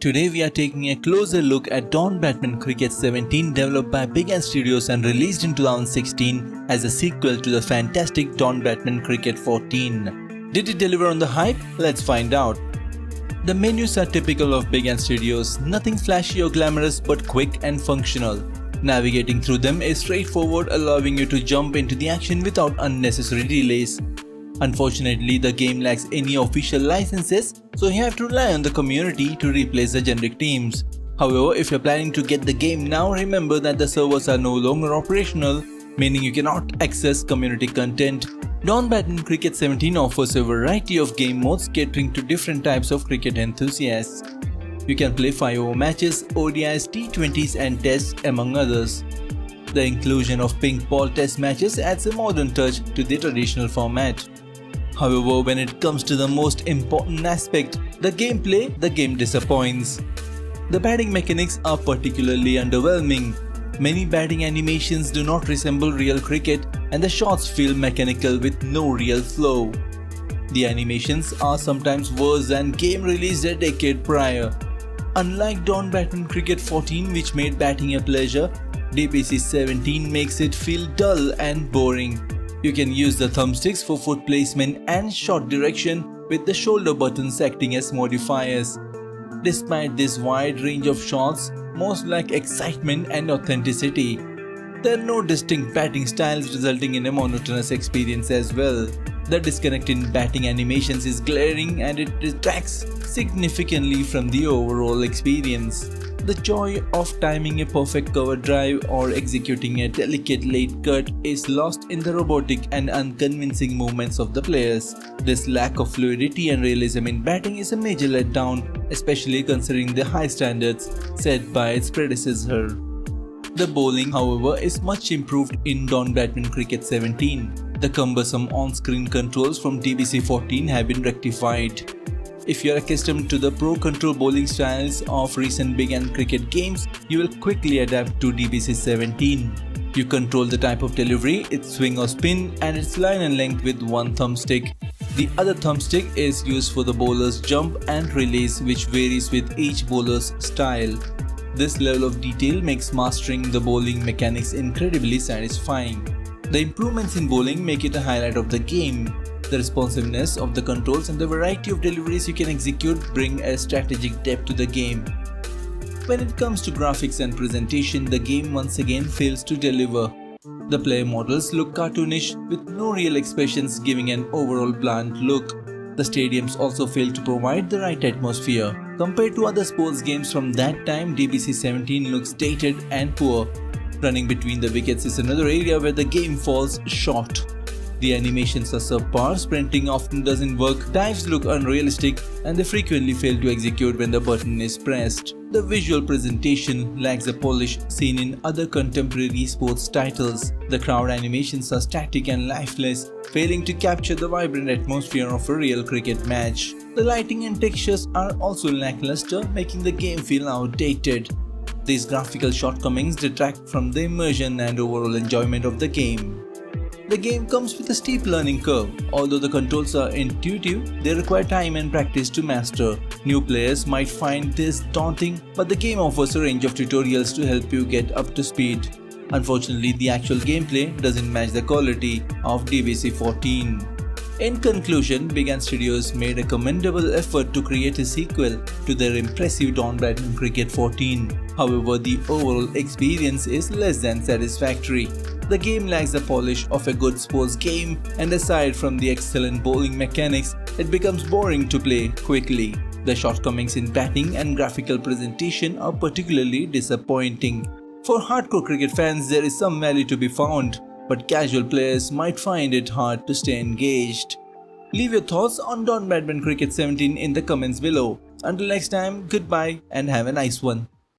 Today we are taking a closer look at Don Bradman Cricket 17, developed by Big Ant Studios and released in 2016 as a sequel to the fantastic Don Bradman Cricket 14. Did it deliver on the hype? Let's find out. The menus are typical of Big Ant Studios, nothing flashy or glamorous but quick and functional. Navigating through them is straightforward, allowing you to jump into the action without unnecessary delays. Unfortunately, the game lacks any official licenses, so you have to rely on the community to replace the generic teams. However, if you're planning to get the game now, remember that the servers are no longer operational, meaning you cannot access community content. Don Bradman Cricket 17 offers a variety of game modes catering to different types of cricket enthusiasts. You can play 5-over matches, ODIs, T20s and tests among others. The inclusion of pink ball test matches adds a modern touch to the traditional format. However, when it comes to the most important aspect, the gameplay, the game disappoints. The batting mechanics are particularly underwhelming. Many batting animations do not resemble real cricket and the shots feel mechanical with no real flow. The animations are sometimes worse than game released a decade prior. Unlike Don Bradman Cricket 14, which made batting a pleasure, DBC 17 makes it feel dull and boring. You can use the thumbsticks for foot placement and shot direction, with the shoulder buttons acting as modifiers. Despite this wide range of shots, most lack excitement and authenticity. There are no distinct batting styles, resulting in a monotonous experience as well. The disconnect in batting animations is glaring and it detracts significantly from the overall experience. The joy of timing a perfect cover drive or executing a delicate late cut is lost in the robotic and unconvincing movements of the players. This lack of fluidity and realism in batting is a major letdown, especially considering the high standards set by its predecessor. The bowling, however, is much improved in Don Bradman Cricket 17. The cumbersome on-screen controls from DBC 14 have been rectified. If you are accustomed to the pro control bowling styles of recent Big Ant cricket games, you will quickly adapt to DBC 17. You control the type of delivery, its swing or spin, and its line and length with one thumbstick. The other thumbstick is used for the bowler's jump and release, which varies with each bowler's style. This level of detail makes mastering the bowling mechanics incredibly satisfying. The improvements in bowling make it a highlight of the game. The responsiveness of the controls and the variety of deliveries you can execute bring a strategic depth to the game. When it comes to graphics and presentation, the game once again fails to deliver. The player models look cartoonish with no real expressions, giving an overall bland look. The stadiums also fail to provide the right atmosphere. Compared to other sports games from that time, DBC 17 looks dated and poor. Running between the wickets is another area where the game falls short. The animations are subpar, sprinting often doesn't work, dives look unrealistic, and they frequently fail to execute when the button is pressed. The visual presentation lacks the polish seen in other contemporary sports titles. The crowd animations are static and lifeless, failing to capture the vibrant atmosphere of a real cricket match. The lighting and textures are also lackluster, making the game feel outdated. These graphical shortcomings detract from the immersion and overall enjoyment of the game. The game comes with a steep learning curve. Although the controls are intuitive, they require time and practice to master. New players might find this daunting, but the game offers a range of tutorials to help you get up to speed. Unfortunately, the actual gameplay doesn't match the quality of DBC 14. In conclusion, Big Ant Studios made a commendable effort to create a sequel to their impressive Don Bradman Cricket 14. However, the overall experience is less than satisfactory. The game lacks the polish of a good sports game, and aside from the excellent bowling mechanics, it becomes boring to play quickly. The shortcomings in batting and graphical presentation are particularly disappointing. For hardcore cricket fans, there is some value to be found, but casual players might find it hard to stay engaged. Leave your thoughts on Don Bradman Cricket 17 in the comments below. Until next time, goodbye and have a nice one.